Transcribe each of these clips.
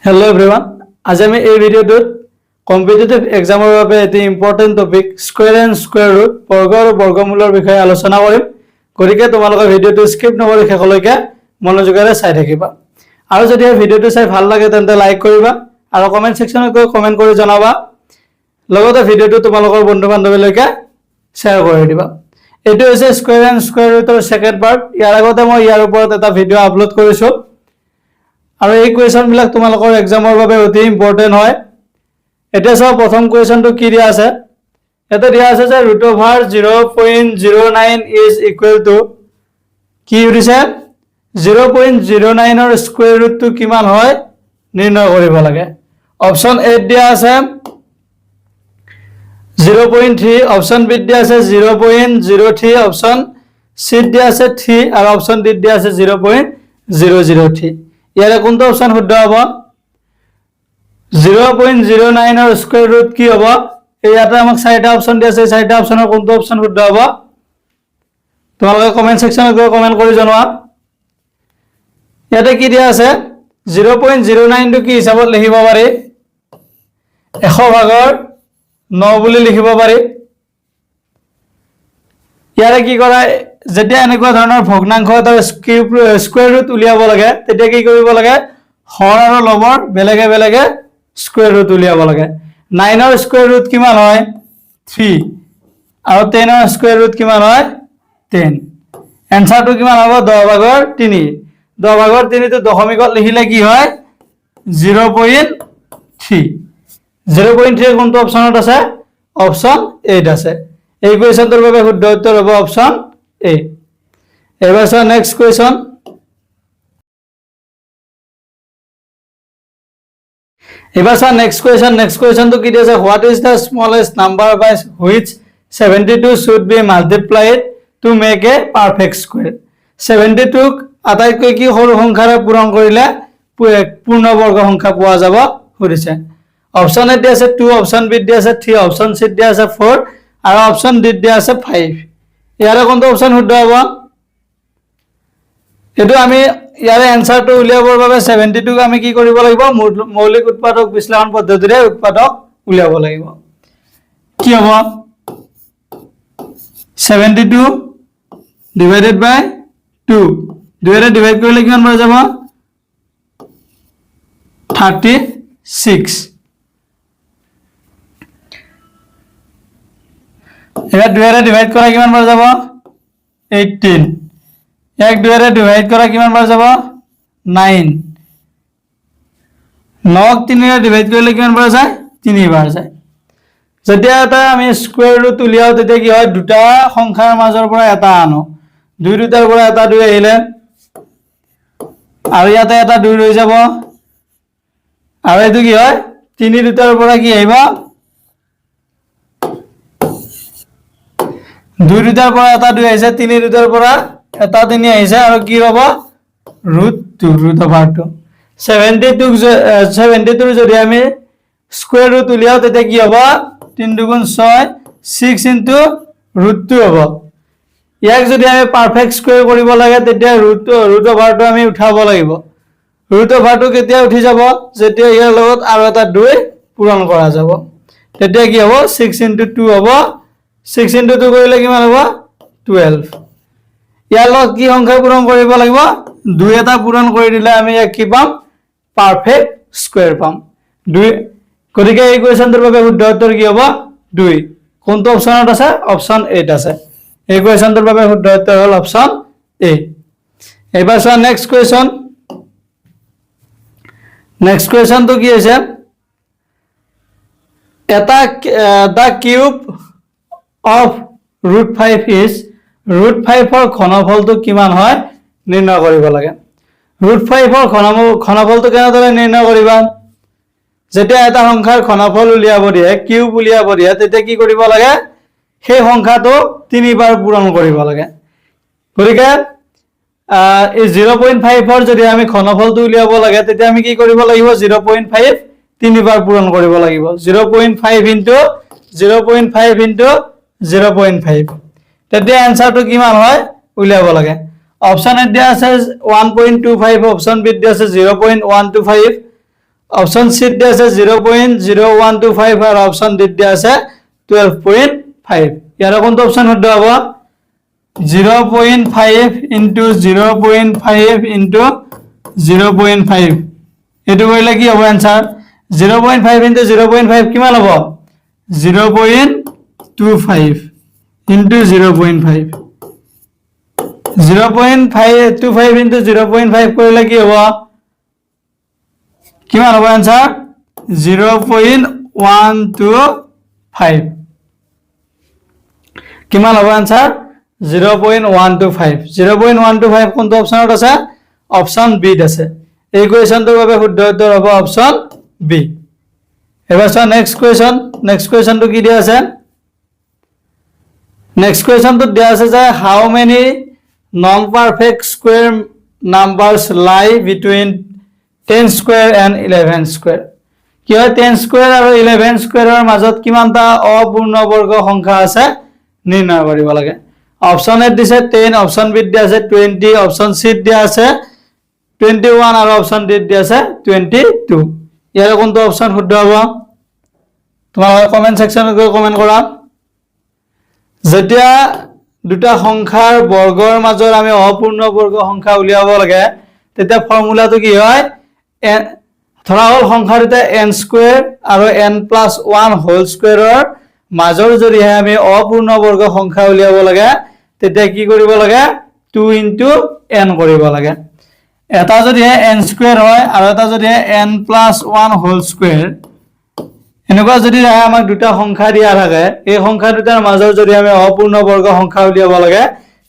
Hello everyone. আজি আমি এই ভিডিওটোত কম্পিটিটিভ এক্সামৰ বাবে এটি important topic square and square root বৰ্গ আৰু বৰ্গমূলৰ বিষয়ে আলোচনা কৰিম। গতিকে তোমালোকে ভিডিওটো স্কিপ নকৰি শেষলৈকে মনোযোগেৰে চাই থাকিবা। আৰু যদি এই ভিডিওটো চাই ভাল লাগে তেন্তে লাইক কৰিবা আৰু কমেন্ট সেকশনত গৈ কমেন্ট কৰি জনাবা। লগতে ভিডিওটো তোমালোকৰ বন্ধু-বান্ধৱীলৈকে শ্বেয়াৰ কৰি দিবা। এটো হৈছে স্কয়াৰ এণ্ড স্কয়াৰ ৰুটৰ সেকেন্ড পাৰ্ট। ইয়াৰ আগতে মই ইয়াৰ ওপৰত এটা ভিডিও আপলোড কৰিছো। আৰু এই কোৱেশ্চন বিলাক তোমালোকৰ এক্সামৰ বাবে অতি ইম্পৰ্টেন্ট হয়। এটা সব প্ৰথম কোৱেশ্চনটো কি দিয়া আছে? এটা দিয়া আছে যে √0.09 is equal to কি দিছে 0.09 ৰ স্কয়াৰ ৰুটটো কিমান হয় নিৰ্ণয় কৰিব লাগে। অপচন এ দিয়া আছে 0.3, অপচন বি দিয়া আছে 0.03, অপচন সি দিয়া আছে 3 আৰু অপচন ডি দিয়া আছে 0.003। ইয়াৰে কোনটো অপচন শুদ্ধ হ'ব? 0.09 ৰ স্কয়াৰ ৰুট কি হ'ব? ইয়াতে আমাক চাৰিটা অপচন দিয়া আছে, চাৰিটা অপচনৰ কোনটো অপচন শুদ্ধ হ'ব তোমালোকে কমেন্ট সেকশনত গৈ কমেন্ট কৰি জনোৱা। ইয়াতে কি দিয়া আছে 0.09 টো কি হিচাপত লিখিব পাৰি? 100/9 বুলি লিখিব পাৰি। ইয়াৰে কি কৰা যেতিয়া এনেকুৱা ধৰণৰ ভগ্নাংশ এটাৰ স্কয়াৰ ৰুট উলিয়াব লাগে তেতিয়া কি কৰিব লাগে? হৰ আৰু লবৰ বেলেগে বেলেগে স্কয়াৰ ৰুট উলিয়াব লাগে। 9 ৰ স্কয়াৰ ৰুট কিমান হয়? 3 আৰু 10 ৰ স্কয়াৰ ৰুট কিমান হয়? 10। এনসাৰটো কিমান হ'ব? 10/3। 10/3 টো দশমিকত লিখিলে কি হয়? 0.3। 0.3 কোনটো অপচনত আছে? অপচন 8 আছে। এই কোৱেশ্চনটোৰ বাবে শুদ্ধ উত্তৰ হ'ব অপচন এ। এবাৰ চাও নেক্সট কোৱেশ্চন। এবাৰ চাও নেক্সট কোৱেশ্চন। নেক্সট কোৱেশ্চনটো কি দিছে? What is the smallest number by which 72 should be multiplied to make a perfect square. 72 ক আটাইতকৈ কি সৰু সংখ্যাৰে পূৰণ কৰিলে পূৰ্ণবৰ্গ সংখ্যা পোৱা যাব সুধিছে। অপচন এ দিয়া আছে 2, অপচন বি দিয়া আছে 3, অপচন সি দিয়া আছে 4 আৰু অপচন ডি দিয়া আছে 5। ইয়াৰে কোনটো অপচন শুদ্ধ হ'ব? এটো আমি ইয়াৰে এনসাৰটো উলিয়াবৰ বাবে 72 ক আমি কি কৰিব লাগিব? মৌলিক উৎপাদক বিশ্লেষণ পদ্ধতিৰে উৎপাদক উলিয়াব লাগিব। কি হ'ব? 72 ডিভাইডেড বাই 2 দুইৰে ডিভাইড কৰিলে কিমান হৈ যাব? 36। এবাৰ দুইৰে ডিভাইড কৰা কিমান হৈ যাব? 18। এক দুইৰে ডিভাইড কৰা কিমান হৈ যাব? 9। 9 ক 3 ৰে ডিভাইড কৰিলে কিমান বাৰ যায়? 3 বাৰ যায়। যেতিয়া এটা আমি স্কয়াৰ ৰুট উলিয়াও তেতিয়া কি হয়? দুটা সংখ্যাৰ মাজৰ পৰা এটা আনো। 2 দুটাৰ পৰা এটা 2 আহিলে আৰু ইয়াতে এটা 2 ৰৈ যাব আৰু এটো কি হয়? 3 দুটাৰ পৰা কি আহিব? 2 দুটাৰ পৰা এটা 2 আহিছে, 3 দুটাৰ পৰা এটা 3 আহিছে আৰু কি হ'ব? √2 72 যদি আমি স্কয়াৰ ৰুট উলিয়াও তেতিয়া কি হ'ব? 3 2 6 6 ইনটু √2 হ'ব। ইয়াক যদি আমি পারফেক্ট স্কয়ার কৰিব লাগে তেতিয়া √2 আমি উঠাব লাগিব। √2 কেতিয়া উঠি যাব? যেতিয়া ইয়াৰ লগত আৰু এটা 2 পূৰণ কৰা যাব। তেতিয়া কি হ'ব? 6 ইনটু 2 হ'ব। 6 ইনটু 2 কৰিলে কিমান হ'ব? 12। ইয়াৰ লগত কি সংখ্যা পূৰণ কৰিব লাগিব? 2 এটা পূৰণ কৰি দিলে আমি ইয়াক কি পাম? পাৰফেক্ট স্কয়াৰ পাম। 2 গতিকে এই কোৱেশ্চনটোৰ বাবে শুদ্ধ উত্তৰ কি হ'ব? 2। কোনটো অপচনত আছে? অপচন 8 আছে। এই কোৱেশ্চনটোৰ বাবে শুদ্ধ উত্তৰ হ'ল অপচন এ। এবাৰ চোৱা নেক্সট কোৱেশ্চন। নেক্সট কোৱেশ্চনটো কি হৈছে? এটা the cube of √5 is √5 ৰ ঘনফলটো কিমান হয় নিৰ্ণয় কৰিব লাগে। √5 ৰ ঘনফলটো কেনেদৰে নিৰ্ণয় কৰিবা? যেতিয়া এটা সংখ্যাৰ ঘনফল উলিয়াব দিয়ে, কিউব উলিয়াব দিয়ে তেতিয়া কি কৰিব লাগে? সেই সংখ্যাটো 3 বাৰ পূৰণ কৰিব লাগে। গতিকে এই 0.5 ৰ যদি আমি ঘনফলটো উলিয়াব লাগে তেতিয়া আমি কি কৰিব লাগিব? 0.5 3 বাৰ পূৰণ কৰিব লাগিব। 0.5 ইনটু 0.5 ইনটু 0.5 তেতিয়া এনসাৰটো কিমান হয় উলিয়াব লাগে। অপচন এ দিয়া আছে 1.25, অপচন বি দিয়া আছে 0.125, অপশন সি দিয়া আছে 0.0125 আর অপশন ডি দিয়া আছে 12.5 ইয়াৰ কোনটো অপশন শুদ্ধ হ'ব 0.5 into 0.5 into 0.5 এটো কইলে কি হ'ব आंसर 0.5 into 0.5 কিমান হ'ব 0.25 into 0.5 0.525 into 0.5 কইলে কি হ'ব কিমান হ'ব आंसर 0.125 কিমান হ'ব आंसर 0.125 0.125 কোনটো অপশনত আছে অপশন বি আছে এই কোৱেশ্চনটোৰ বাবে শুদ্ধ উত্তৰ হ'ব অপশন বি এবাৰ চাও নেক্সট কোৱেশ্চনটো কি দিয়া আছে নেক্সট কোৱেশ্চনটো দিয়া আছে যে how many non perfect square numbers lie between 10 square and 11 square কি হয় 10 স্কয়ার আৰু 11 স্কয়াৰৰ মাজত কিমানটা অপূৰ্ণবৰ্গ সংখ্যা আছে নিৰ্ণয় কৰিব লাগে অপশন এ দিছে 10 অপশন বি দিয়া আছে 20 অপশন সি দিয়া আছে 21 আৰু অপশন ডি দিয়া আছে 22 ইয়াৰ কোনটো অপশন শুদ্ধ হ'ব তোমালোকে কমেন্ট সেকশনত গৈ কমেন্ট কৰা যেতিয়া দুটা সংখ্যাৰ বৰ্গৰ মাজৰ আমি অপূৰ্ণবৰ্গ সংখ্যা উলিয়াব লাগে তেতিয়া ফৰ্মুলাটো কি হয় ধৰা হল সংখ্যা দুটা n স্কয়াৰ আৰু n + 1 হোল স্কয়াৰৰ মাজৰ যদি আমি অপূৰ্ণবৰ্গ সংখ্যা উলিয়াব লাগে তেতিয়া কি কৰিব লাগে 2 * n কৰিব লাগে এটা যদি n স্কয়াৰ হয় আৰু এটা যদি n + 1 হোল স্কয়াৰ এনেকুৱা যদি আমাক দুটা সংখ্যা দিয়া থাকে এই সংখ্যা দুটাৰ মাজৰ যদি আমি অপূৰ্ণবৰ্গ সংখ্যা উলিয়াব লাগে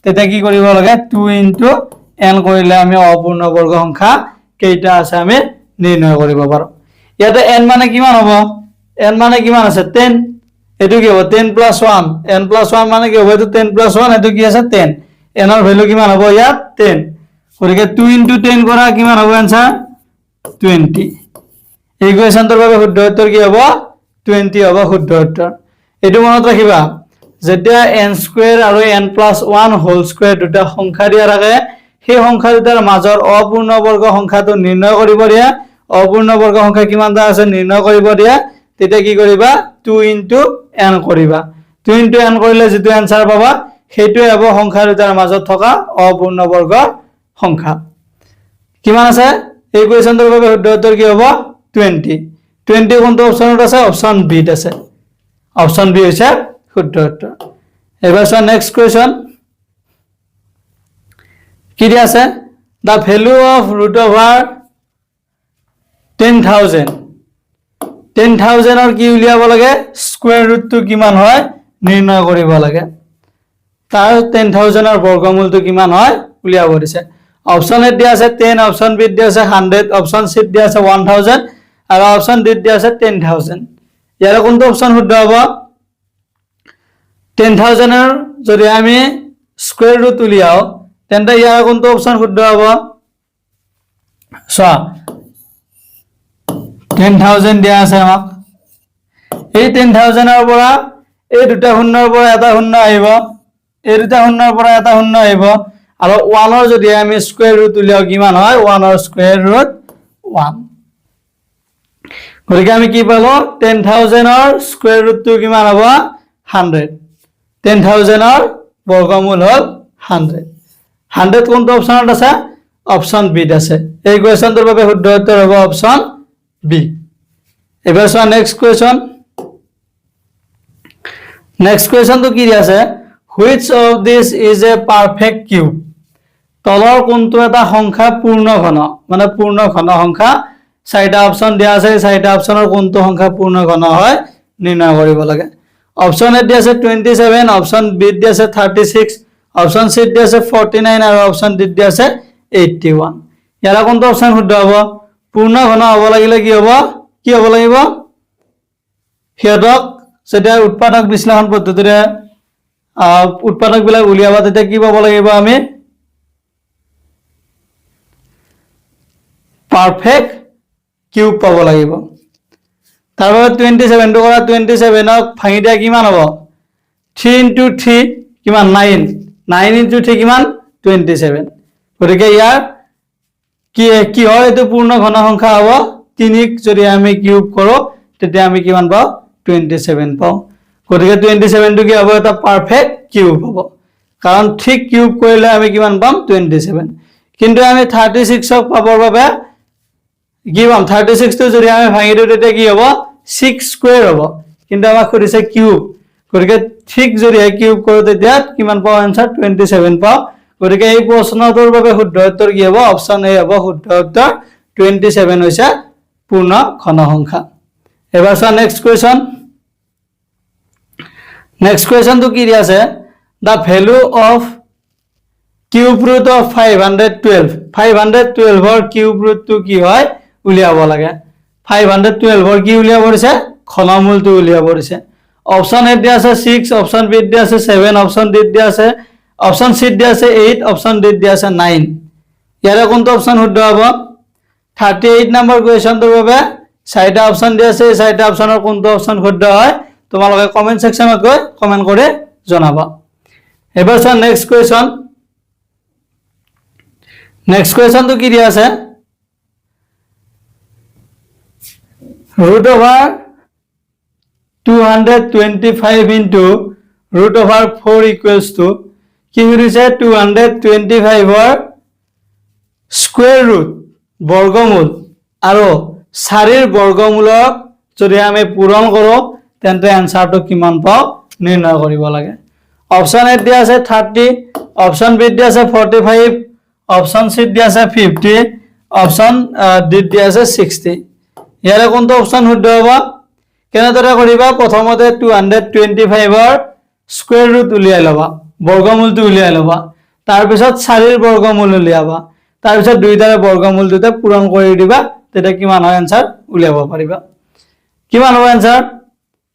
তেতিয়া কি কৰিব লাগে 2 * n কৰিলে আমি অপূৰ্ণবৰ্গ সংখ্যা কেইটা আছে আমি নিৰ্ণয় কৰিব পাৰো ইয়াতে n মানে কিমান হ'ব n মানে কিমান আছে 10 এটো কি হ'ব 10 + 1 n + 1 মানে কি হ'ব এটো 10 + 1 এটো কি আছে 10 n ৰ ভ্যালু কিমান হ'ব ইয়াত 10 গতিকে 2 * 10 কৰা কিমান হ'ব आंसर 20 এই কোৱেশ্চনটোৰ বাবে শুদ্ধ উত্তৰ কি হ'ব 20 হ'ব শুদ্ধ উত্তৰ এটো মনত ৰাখিবা যেতিয়া n স্কয়াৰ আৰু n + 1 হোল স্কয়াৰ দুটা সংখ্যা দিয়া থাকে সেই সংখ্যা দুটাৰ মাজৰ অপূৰ্ণবৰ্গ সংখ্যাটো নিৰ্ণয় কৰিব দিয়া অপূৰ্ণবৰ্গ সংখ্যা কিমানটা আছে নিৰ্ণয় কৰিব দিয়া তেতিয়া কি কৰিবা 2 * n কৰিবা 2 * n কৰিলে যেটো आंसर পাবা সেইটোই হ'ব সংখ্যা দুটাৰ মাজত থকা অপূৰ্ণবৰ্গ সংখ্যা কিমান আছে এই কোৱেশ্চনটোৰ বাবে শুদ্ধ উত্তৰ কি হ'ব 20 কোনটো অপশনত আছে অপশন বি আছে অপশন বি হৈছে শুদ্ধ উত্তৰ এবাৰ চোৱা নেক্সট কোৱেশ্চন কি দিয়া আছে দা ভ্যালু অফ √10,000 10,000 কি উলিয়াব লাগে স্কয়াৰ ৰুটটো কিমান হয় নিৰ্ণয় কৰিব লাগে তাৰ 10,000 ৰ বৰ্গমূলটো কিমান হয় উলিয়াব দিছে অপশন এ দিয়া আছে 10 অপশন বি দিয়া আছে 100 অপশন সি দিয়া আছে 1000 আৰু অপশন ডি দিয়া আছে 10,000 ইয়াৰ কোনটো অপশন শুদ্ধ হ'ব 10,000 ৰ যদি আমি স্কয়াৰ ৰুট উলিয়াও তেন্তে ইয়াৰ কোনটো অপশন শুদ্ধ হ'ব চোৱা 10,000 দিয়া আছে আমাক এই 10,000 ৰ পৰা এই দুটা শূন্যৰ পৰা এটা শূন্য আহিব এই দুটা শূন্যৰ পৰা এটা শূন্য আহিব আৰু 1 ৰ যদি আমি স্কয়াৰ ৰুট উলিয়াও কিমান হয় 1 ৰ স্কয়াৰ ৰুট 1 গতিকে আমি কি পালো 10,000 ৰ স্কয়াৰ ৰুটটো কিমান হ'ব 100 10,000 ৰ বৰ্গমূল হ'ল 100 কোনটো অপশনত আছে অপশন বি আছে এই কোৱেশ্চনটোৰ বাবে শুদ্ধ উত্তৰ হ'ব অপশন বি এবাৰ চোৱা নেক্সট কোৱেশ্চনটো কি দিয়া আছে which of this is a perfect cube তলৰ কোনটো এটা সংখ্যা পূৰ্ণ ঘন মানে পূৰ্ণ ঘন সংখ্যা চাৰিটা অপশন দিয়া আছে চাৰিটা অপশনৰ কোনটো সংখ্যা পূৰ্ণ ঘন হয় নিৰ্ণয় কৰিব লাগে অপশন এ দিয়া আছে 27 অপশন বি দিয়া আছে 36 অপশন সি দিয়া আছে 49 আৰু অপশন ডি দিয়া আছে 81 ইয়াৰ কোনটো অপশন শুদ্ধ হ'ব পূৰ্ণ ঘন হ'ব লাগিলে কি হ'ব লাগিব হেডক যেতিয়া উৎপাদক বিশ্লেষণ পদ্ধতিৰে উৎপাদক বিলাক উলিয়াবা তেতিয়া কি পাব লাগিব আমি পাৰফেক্ট কিউব পাব লাগিব তাৰ বাবে 27 টো কৰা 27 ক ভাঙি দিয়া কিমান হ'ব 3 * 3 কিমান 9 9 * 3 কিমান 27 গতিকে ইয়াৰ কি হয় এটো পূৰ্ণ ঘন সংখ্যা হ'ব 3ক যদি আমি কিউব কৰো তেতিয়া আমি কিমান পাও 27 পাও গতিকে 27 টো কি হ'ব এটা পারফেক্ট কিউব হ'ব কাৰণ ঠিক কিউব কৰিলে আমি কিমান পাম 27 কিন্তু আমি 36ক পাবৰ বাবে কি পাম 36 টো যদি আমি ভাঙি দিও তেতিয়া কি হ'ব 6 স্কয়ার হ'ব কিন্তু আমাক কৈছে কিউব গতিকে ঠিক যদি কিউব কৰো তেতিয়া কিমান পাও आंसर 27 পাও গতিকে এই প্ৰশ্নটোৰ বাবে শুদ্ধ উত্তৰ কি হ'ব অপচন এ হ'ব শুদ্ধ উত্তৰ 27 হৈছে পূৰ্ণ ঘন সংখ্যা এবাৰ চোৱা নেক্সট কোৱেশ্চন তো কি দিয়া আছে the value of cube root of 512 ৰ কিউব ৰুট তো কি হয় উলিয়াব লাগে 512 ৰ কি উলিয়াব দিছে ঘনমূলটো উলিয়াব দিছে অপচন এ দিয়া আছে 6 অপচন বি দিয়া আছে 7 অপচন ডি দিয়া আছে অপচন সি দিয়া আছে 8 অপচন ডি দিয়া আছে 9 ইয়াৰে কোনটো অপচন শুদ্ধ হ'ব 38 নম্বৰ কোৱেশ্চনটোৰ বাবে চাৰিটা অপচন দিয়া আছে চাৰিটা অপচনৰ কোনটো অপচন শুদ্ধ হয় তোমালোকে কমেন্ট সেকশনত গৈ কমেন্ট কৰি জনাবা এবাৰ চোৱা নেক্সট কোৱেশ্চন তো কি দিয়া আছে root over 225 into root over 4 equals to কি হৈছে 225 ৰ স্কয়াৰ ৰুট বৰ্গমূল আৰু 4 ৰ বৰ্গমূলক যদি আমি পূৰণ কৰো তেন্তে आंसरটো কিমান পাও নিৰ্ণয় কৰিব লাগে অপচন এ দিয়া আছে 30 অপচন বি দিয়া আছে 45 অপচন সি দিয়া আছে 50 অপচন ডি দিয়া আছে 60 ইয়াৰে কোনটো অপচন শুদ্ধ হ'ব কেনেদৰে কৰিবা প্ৰথমতে 225 ৰ স্কয়াৰ ৰুট উলিয়াই লবা বৰ্গমূলটো উলিয়াই লবা তাৰ পিছত 4 ৰ বৰ্গমূল উলিয়াবা তাৰ পিছত দুইটাৰে বৰ্গমূল দুটা পূৰণ কৰি দিবা তেতিয়া কিমান হয় आंसर উলিয়াব পাৰিবা কিমান হ'ব आंसर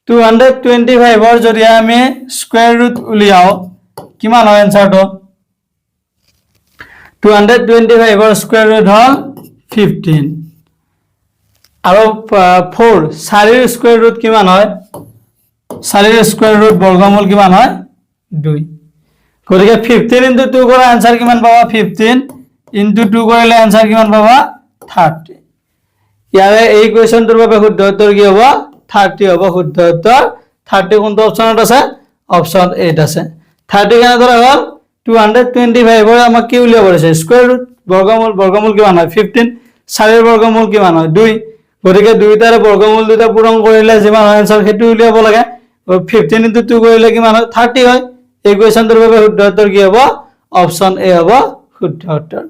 225 ৰ যদি আমি স্কয়াৰ ৰুট উলিয়াও কিমান হয় आंसर তো 225 ৰ স্কয়াৰ ৰুট হ'ল 15 আৰু 4 4 ৰ স্কয়াৰ ৰুট কিমান হয় 4 ৰ স্কয়াৰ ৰুট বৰ্গমূল কিমান হয় 2 গতিকে 15 into 2 কৰা आंसर কিমান পাবা 15 into 2 কৰিলে आंसर কিমান পাবা 30 ইয়াৰে এই কোৱেশ্চনটোৰ বাবে শুদ্ধ উত্তৰ কি হ'ব 30 হ'ব শুদ্ধ উত্তৰ 30 কোনটো অপচনত আছে অপচন 8 আছে 30 কেনেদৰে হ'ল 225 ৰ আমাক কি উলিয়াব আছে স্কয়াৰ ৰুট বৰ্গমূল কিমান হয় 15 4 ৰ বৰ্গমূল কিমান হয় 2 গতিকে দুইটাৰে বৰ্গমূল দুটা পূৰণ কৰিলে যিমান হয় आंसर সেইটো উলিয়াব লাগে 15 into 2 কৰিলে কিমান হয় 30 হয় এই কোৱেশ্চনটোৰ বাবে শুদ্ধ উত্তৰ কি হ'ব অপচন এ হ'ব শুদ্ধ উত্তৰ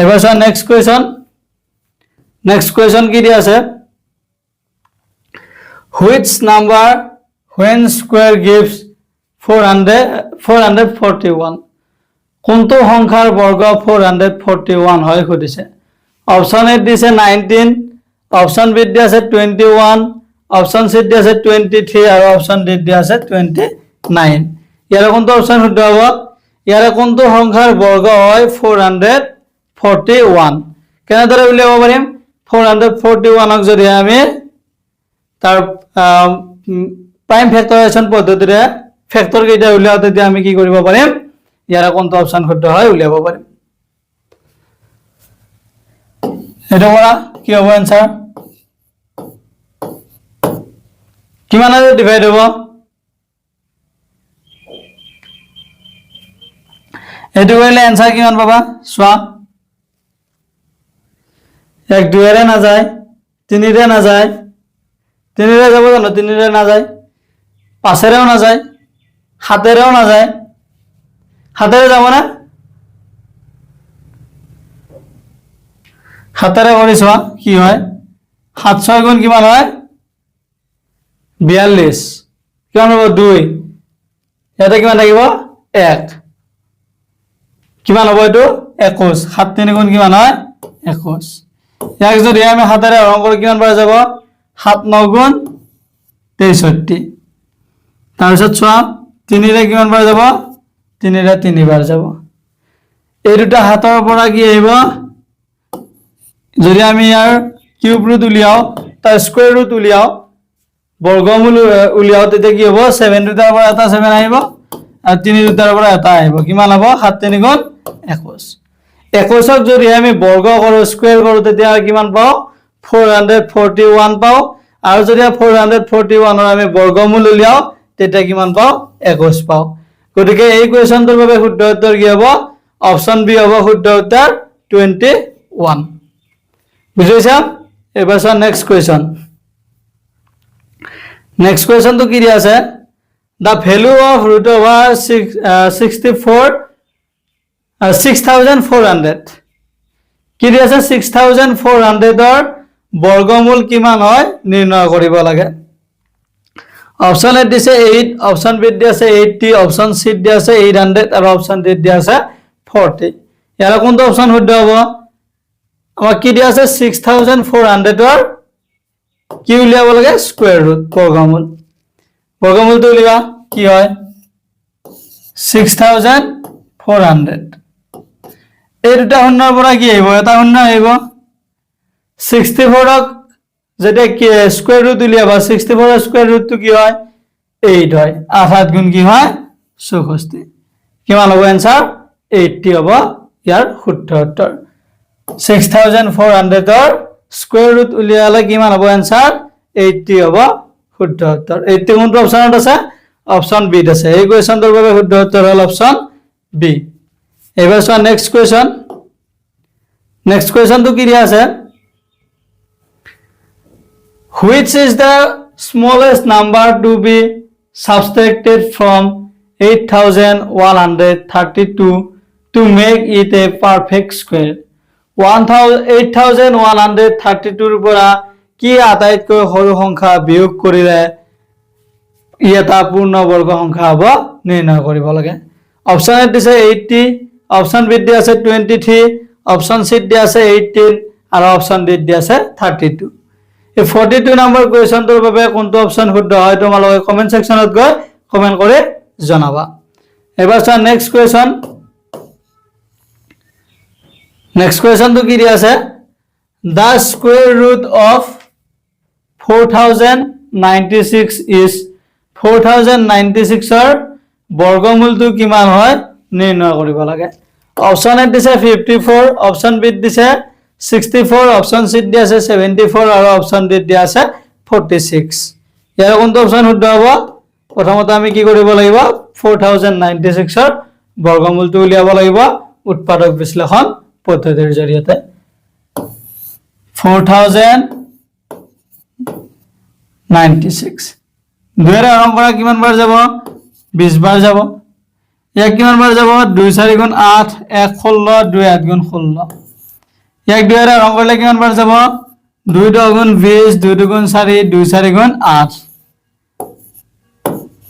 এবাৰ চোৱা নেক্সট কোৱেশ্চন কি দিয়া আছে which number when square gives 441 কোনটো সংখ্যাৰ বৰ্গ 441 হয় খুদিছে অপচন এ দিছে 19 অপচন বি দিয়া আছে 21 অপচন সি দিয়া আছে 23 আৰু অপচন ডি দিয়া আছে 29 ইয়াৰ কোনটো অপচন শুদ্ধ হ'ব ইয়াৰ কোনটো সংখ্যাৰ বৰ্গ হয় 441 কেনেদৰে উলিয়াব পাৰিম 441 ক যদি আমি তাৰ প্ৰাইম ফেক্টৰাইজেশ্যন পদ্ধতিৰে ফেক্টৰ কেইটা উলিয়াও তেতিয়া আমি কি কৰিব পাৰিম ইয়াৰ কোনটো অপচন শুদ্ধ হয় উলিয়াব পাৰিম এটা কৰা কি হ'ব आंसर কিমান আছে ডিভাইড হ'ব এটো কৰিলে आंसर কিমান পাবা চোৱা 1 2 ৰে না যায় 3 ৰে না যায় 3 ৰে যাব জানো 3 ৰে না যায় 5 ৰেও না যায় 7 ৰেও না যায় 7 ৰে যাব না 7 ৰে কৰি চোৱা কি হয় 7 6 গুণ কিমান হয় 42 কিমান হ'ব 2 এটা কিমান থাকিব 1 কিমান হ'ব এটো 21 7 3 গুণ কিমান হয় 21 এক যদি আমি 7 ৰে হৰণ কৰি কিমান বাৰ যাব 7 9 গুণ 63 তাৰ পিছত চোৱা 3 ৰে কিমান বাৰ যাব 3 ৰে 3 বাৰ যাব এই দুটা হাতৰ পৰা কি আহিব যদি আমি ইয়াৰ কিউব ৰুট উলিয়াও তাৰ স্কয়াৰ ৰুট উলিয়াও বৰ্গমূল উলিয়াও তেতিয়া কি হ'ব 7 দুটাৰ পৰা এটা 7 আহিব আৰু 3 দুটাৰ পৰা এটা আহিব কিমান হ'ব 7 3 গুণ 21 21ক যদি আমি বৰ্গ কৰো স্কয়াৰ কৰো তেতিয়া কিমান পাও 441 পাও আৰু যদি 441 ৰ আমি বৰ্গমূল উলিয়াও তেতিয়া কিমান পাও 21 পাও গতিকে এই কোৱেশ্চনটোৰ বাবে শুদ্ধ উত্তৰ কি হ'ব অপচন বি হ'ব শুদ্ধ উত্তৰ 21 বুজিছা এবাৰ চোৱা নেক্সট কোৱেশ্চন নেক্সট কোৱেশ্চনটো কি দিয়া আছে the value of root over 6400 কি দিয়া আছে 6400 ৰ বৰ্গমূল কিমান হয় নিৰ্ণয় কৰিব লাগে অপচন এ দিছে 8 অপচন বি দিয়া আছে 80 অপচন সি দিয়া আছে 800 আৰু অপচন ডি দিয়া আছে 40 ইয়াৰ কোনটো অপচন শুদ্ধ হ'ব আমাৰ কি দিয়া আছে 6400 ৰ কি উলিয়াব লাগে স্কয়াৰ ৰুট বৰ্গমূলটো উলিয়া কি হয় 6400 এই দুটা শূন্যৰ পৰা কি আহিব এটা শূন্য আহিব 64 ক যেটা কি স্কয়াৰ ৰুট উলিয়াবা 64 ৰ স্কয়াৰ ৰুটটো কি হয় 8 হয় 8 গুণ কি হয় 64 কিমান হ'ব आंसर 80 হ'ব ইয়াৰ শুদ্ধ উত্তৰ 6400 ৰ স্কয়াৰ ৰুট উলিয়ালে কিমান হ'ব आंसर 80 হ'ব শুদ্ধ উত্তৰ 80 কোনটো অপচনত আছে অপচন বি আছে এই কোৱেশ্চনটোৰ বাবে শুদ্ধ উত্তৰ হ'ল অপচন বি এবাৰ চোৱা নেক্সট কোৱেশ্চনটো কি দিয়া আছে which is the smallest number to be subtracted from 8132 to make it a perfect square 8132 ৰ পৰা কি আটাইতকৈ সৰু সংখ্যা বিয়োগ কৰিলে ই এটা পূৰ্ণবৰ্গ সংখ্যা হ'ব নিৰ্ণয় কৰিব লাগে অপচন এ দিছে 80 অপচন বি দি আছে 23 অপচন সি দি আছে 18 আৰু অপচন ডি দি আছে 32 এই 42 নম্বৰ কোৱেশ্চনটোৰ বাবে কোনটো অপচন শুদ্ধ হয় তোমালোকে কমেন্ট সেকশনত গৈ কমেন্ট কৰি জনাবা এবাৰ চোৱা নেক্সট কোৱেশ্চনটো কি দিয়া আছে the square root of 4096 is 4096 ৰ বৰ্গমূলটো কিমান হয় নিৰ্ণয় কৰিব লাগে অপচন এ দিছে 54 অপচন বি দিছে 64 অপচন সি দি আছে 74 আৰু অপচন ডি দি আছে 46 ইয়াৰ কোনটো অপচন শুদ্ধ হ'ব প্ৰথমতে আমি কি কৰিব লাগিব 4096 ৰ বৰ্গমূলটো উলিয়াব লাগিব উৎপাদক বিশ্লেষণ পদ্ধতিৰ জৰিয়তে 4096 দুইৰে হৰণ কৰা কিমান বাৰ যাব 20 বাৰ যাব এক কিমান বাৰ যাব 2 4 গুণ 8 1 16 2 8 গুণ 16 এক দুইৰে হৰণ কৰিলে কিমান বাৰ যাব 2 10 গুণ 20 2 2 গুণ 4 2 4 গুণ 8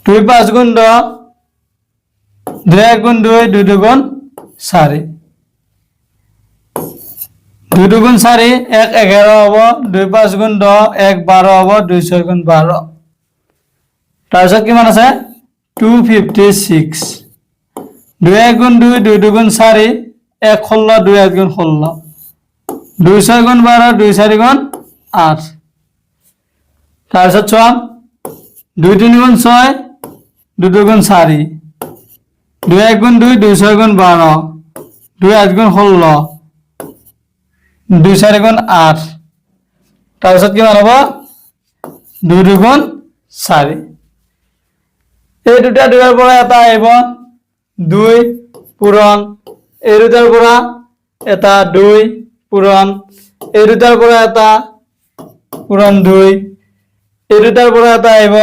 2 5 গুণ 10 2 1 গুণ 2 2 2 গুণ 4 2 2 গুণ 4 1 11 হ'ব 2 5 গুণ 10 1 12 হ'ব 2 6 গুণ 12 তাৰপিছত কিমান আছে 256 2 1 গুণ 2 2 2 গুণ 4 1 16 2 1 গুণ 16 2 6 গুণ 12 2 4 গুণ 8 তাৰপিছত চোৱা 2 3 গুণ 6 2 2 গুণ 4 2 1 গুণ 2 2 6 গুণ 12 2 8 গুণ 16 2 4 গুণ 8 তাৰপিছত কিমান হ'ব 2 2 গুণ 4 এই দুটা দুইৰ পৰা এটা আহিব 2 পূৰণ এই দুটাৰ পৰা এটা 2 পূৰণ এই দুটাৰ পৰা এটা পূৰণ 2 এই দুটাৰ পৰা এটা আহিব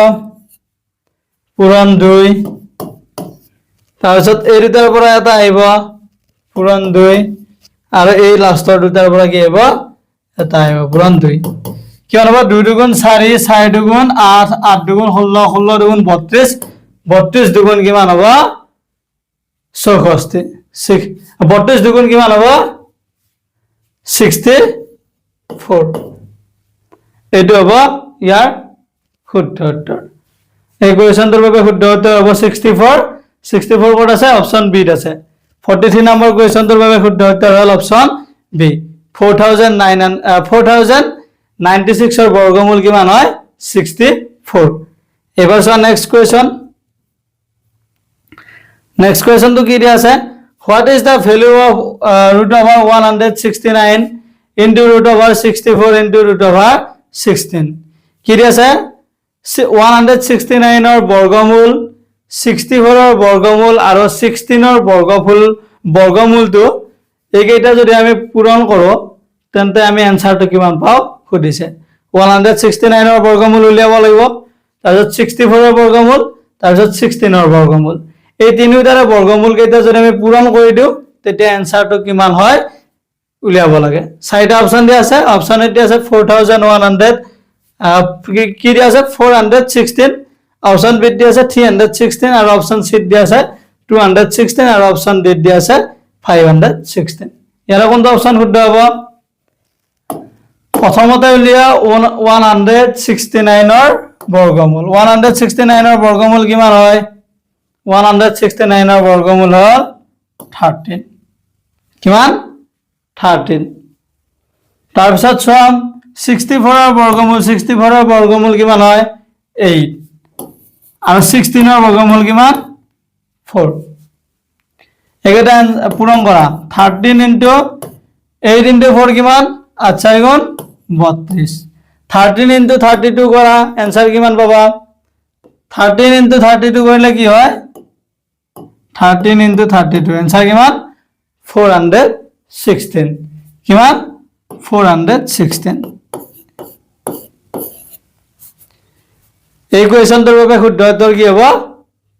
পূৰণ 2 তাৰপিছত এই দুটাৰ পৰা এটা আহিব পূৰণ 2 আৰু এই লাষ্টৰ দুটাৰ পৰা কি আহিব এটা আহিব পূৰণ 2 কিমান হ'ব 2 2 গুণ 4 4 2 গুণ 8 8 2 গুণ 16 16 2 গুণ 32 32 দুগুণ কিমান হ'ব 64 32 দুগুণ কিমান হ'ব 64 এইটো হ'ব ইয়াৰ শুদ্ধ উত্তৰ এই কোৱেশ্চনটোৰ বাবে শুদ্ধ উত্তৰ হ'ব 64 64 ক'ত আছে অপচন বি ত আছে 43 নম্বৰ কোৱেশ্চনটোৰ বাবে শুদ্ধ উত্তৰ হ'ল অপচন বি 4096 ৰ বৰ্গমূল কিমান হয় 64 এবাৰ চোৱা নেক্সট কোৱেশ্চন তো কি দিয়া আছে what is the value of root over 169 into root over 64 into root over 16 কি দি আছে 169 ৰ বৰ্গমূল 64 ৰ বৰ্গমূল আৰু 16 ৰ বৰ্গমূলটো এইকেইটা যদি আমি পূৰণ কৰো তেন্তে আমি আনসাৰটো কিমান পাও খুদিছে 169 ৰ বৰ্গমূল উলিয়াব লাগিব তাৰপিছত 64 ৰ বৰ্গমূল তাৰপিছত 16 ৰ বৰ্গমূল এই তিনিটাৰে বৰ্গমূল কেইটা যদি আমি পূৰণ কৰি দিও তেতিয়া আনসাৰটো কিমান হয় উলিয়াব লাগে চাৰিটা অপচন দি আছে অপচন এ দি আছে 4100 কি দি আছে 416 অপচন বি দি আছে 316 আৰু অপচন সি দি আছে 216 আৰু অপচন ডি দি আছে 516 ইয়াৰ কোনটো অপচন শুদ্ধ হ'ব প্ৰথমতে উলিয়া 169 ৰ বৰ্গমূল 169 ৰ বৰ্গমূল কিমান হয় 169 ৰ বৰ্গমূল হ'ল 13 কিমান 13 তাৰপিছত চোৱা 64 ৰ বৰ্গমূল কিমান হয় 8 আৰু 16 ৰ বৰ্গমূল কিমান 4 একেটা পূৰণ কৰা 13 into 8 into 4 কিমান 8 4 গুণ 32 13 into 32 কৰা आंसर কিমান পাবা 13 into 32 কৰিলে কি হয় 13 into 32 आंसर কিমান 416 কিমান 416 এই কোৱেশ্চনটোৰ বাবে শুদ্ধ উত্তৰ কি হ'ব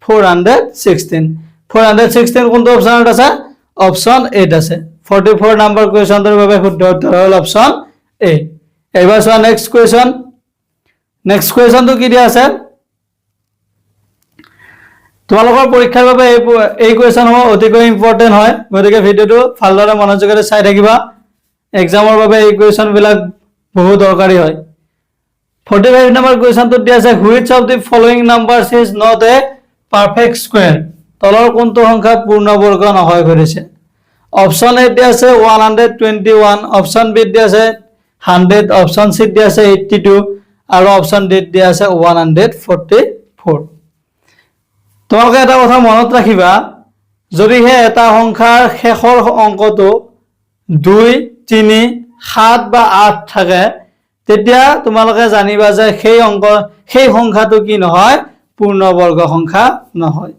416 কোনটো অপচনত আছে অপচন 8 আছে 44 নম্বৰ কোৱেশ্চনটোৰ বাবে শুদ্ধ উত্তৰ হ'ল অপচন এ এবাৰ চোৱা নেক্সট কোৱেশ্চনটো কি দিয়া আছে তোমালোকৰ পৰীক্ষাৰ বাবে এই কোৱেশ্চন হ'ব অতিকৈ ইম্পৰ্টেন্ট হয় গতিকে ভিডিওটো ভালদৰে মনোযোগেৰে চাই থাকিবা এক্সামৰ বাবে এই কোৱেশ্চন বিলাক বহুত দৰকাৰী হয় 45 নম্বৰ কোৱেশ্চনটো দিয়া আছে which of the following numbers is not a perfect square তলৰ কোনটো সংখ্যা পূৰ্ণবৰ্গ নহয় কৰিছে অপচন এ দিয়া আছে 121 অপচন বি দিয়া আছে 100 অপচন সি দিয়া আছে 82 আৰু অপচন ডি দিয়া আছে 144 তোমালোকে এটা কথা মনত ৰাখিবা যদি হে এটা সংখ্যাৰ শেষৰ অংকটো 2 3 7 বা 8 থাকে তেতিয়া তোমালোকে জানিবা যে সেই সংখ্যাটো কি নহয় পূৰ্ণবৰ্গ সংখ্যা নহয়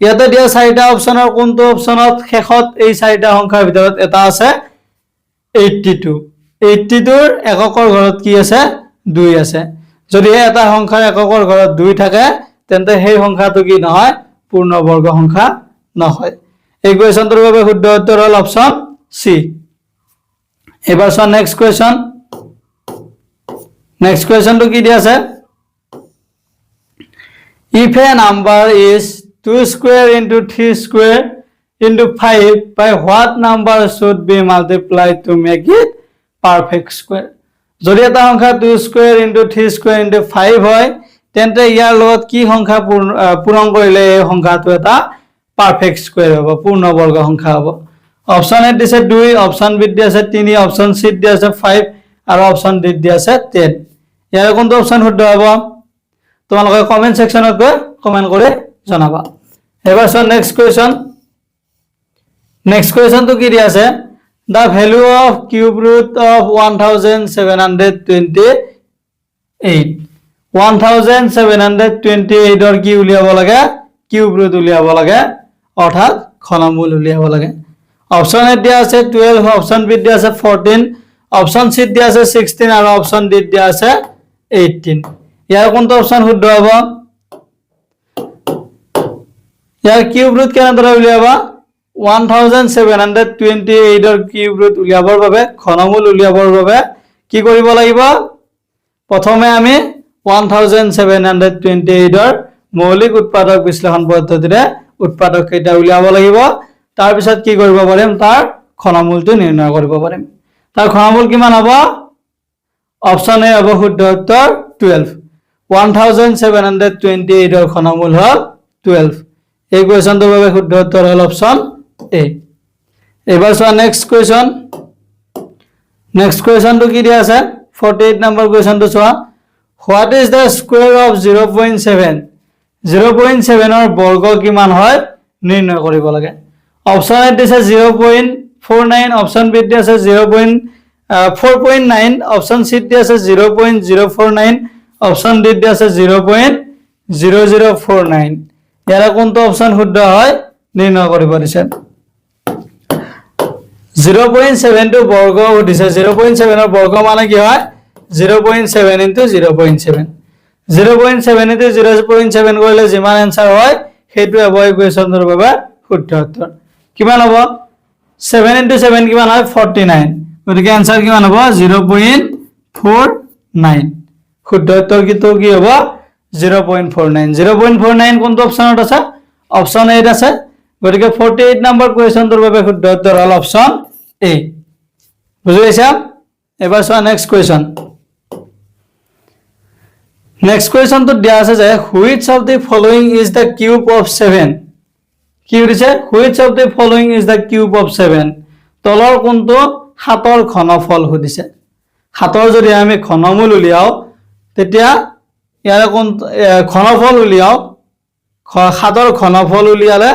ইয়াতে দিয়া চাৰিটা অপচনৰ কোনটো অপচনত শেষত এই চাৰিটা সংখ্যাৰ ভিতৰত এটা আছে 82 ৰ এককৰ ঘৰত কি আছে 2 আছে যদি এটা সংখ্যাৰ এককৰ ঘৰত 2 থাকে তেন্তে সেই সংখ্যাটো কি নহয় পূৰ্ণবৰ্গ সংখ্যা নহয় এই কোৱেশ্চনটোৰ বাবে শুদ্ধ উত্তৰ হ'ল অপচন সি এবাৰ চোৱা নেক্সট কোৱেশ্চনটো কি দিয়া আছে if a number is 2 square into 3 square into 5 by what number should be multiplied to make it perfect square যদি এটা সংখ্যা 2 square into 3 square into 5 হয় তেন্তে ইয়াৰ লগত কি সংখ্যা পূৰণ কৰিলে এই সংখ্যাটো এটা পাৰফেক্ট স্কয়াৰ হ'ব পূৰ্ণবৰ্গ সংখ্যা হ'ব অপচন এ দিছে 2 অপচন বি দি আছে 3 অপচন সি দি আছে 5 আৰু অপচন ডি দি আছে 10 ইয়াৰ কোনটো অপচন শুদ্ধ হ'ব তোমালোকে কমেন্ট সেকশনত গৈ কমেন্ট কৰি জনাবা এবাৰ সো নেক্সট কোৱেশ্চন তো কি দি আছে the value of cube root of 1728 1728 or কি উলিয়াব লাগে কিউব রুট উলিয়াব লাগে অর্থাৎ ঘনমূল উলিয়াব লাগে অপশন এ দিয়া আছে 12 অপশন বি দিয়া আছে 14 অপশন সি দিয়া আছে 16 আর অপশন ডি দিয়া আছে 18 ইয়াৰ কোনটো অপশন শুদ্ধ হ'ব ইয়াৰ কিউব ৰুট কেনেদৰে উলিয়াবা 1728 or কিউব ৰুট উলিয়াবৰ বাবে ঘনমূল উলিয়াবৰ বাবে কি কৰিব লাগিব প্ৰথমে আমি 1728 or মৌলিক উৎপাদক বিশ্লেষণ পদ্ধতিৰে উৎপাদক কেইটা উলিয়াব লাগিব তাৰ পিছত কি কৰিব পাৰিম তাৰ ঘনমূলটো নিৰ্ণয় কৰিব পাৰিম তাৰ ঘনমূল কিমান হ'ব অপচন এ হ'ব শুদ্ধ উত্তৰ 12 1728 or ঘনমূল হ'ল 12 এই কোৱেশ্চনটোৰ বাবে শুদ্ধ উত্তৰ হ'ল অপচন এ এবাৰ চোৱা নেক্সট কোৱেশ্চনটো কি দিয়া আছে 48 নম্বৰ কোৱেশ্চনটো চোৱা what is the square of 0.7 0.7 or বর্গ কিমান হয় নির্ণয় কৰিব লাগে অপচন এ দিছে 0.49 অপচন বি দিছে 0.9 4.9, অপশন সি তে আছে 0.049, অপশন ডি তে আছে 0.0049। ইয়াৰ কোনটো অপশন শুদ্ধ হয় নিৰ্ণয় কৰিব দিছে। 0.7 বৰ্গ সুধিছে। 0.7 ৰ বৰ্গ মানে কি হয় 0.7 into 0.7। 0.7 into 0.7 কৰিলে যিমান এনসাৰ হয় সেইটো হ'ব এই কোৱেশ্যনটোৰ বাবে শুদ্ধ উত্তৰ। কিমান হ'ব 7 into 7 কিমান হয় 49, গতিকে এনসাৰ কিমান হ'ব 0.49। শুদ্ধ উত্তৰ কি হ'ব 0.49। 0.49 কোনটো অপশনত আছে অপশন এ আছে, গতিকে 48 নম্বৰ কোৱেশ্যনটোৰ বাবে শুদ্ধ উত্তৰ হ'ল অপশন এ। বুজি পাইছা? এবাৰ চোৱা নেক্সট কোৱেশ্যন। নেক্সট কোৱেশ্যনটো দিয়া আছে যে which of the following is the cube of 7। কি দিছে which of the following is the cube of 7। তলৰ কোনটো 7ৰ ঘনফল সুধিছে। 7ৰ যদি আমি ঘনমূল উলিয়াও তেতিয়া ইয়াৰ কোন ঘনফল উলিয়াও 7ৰ ঘনফল উলিয়ালে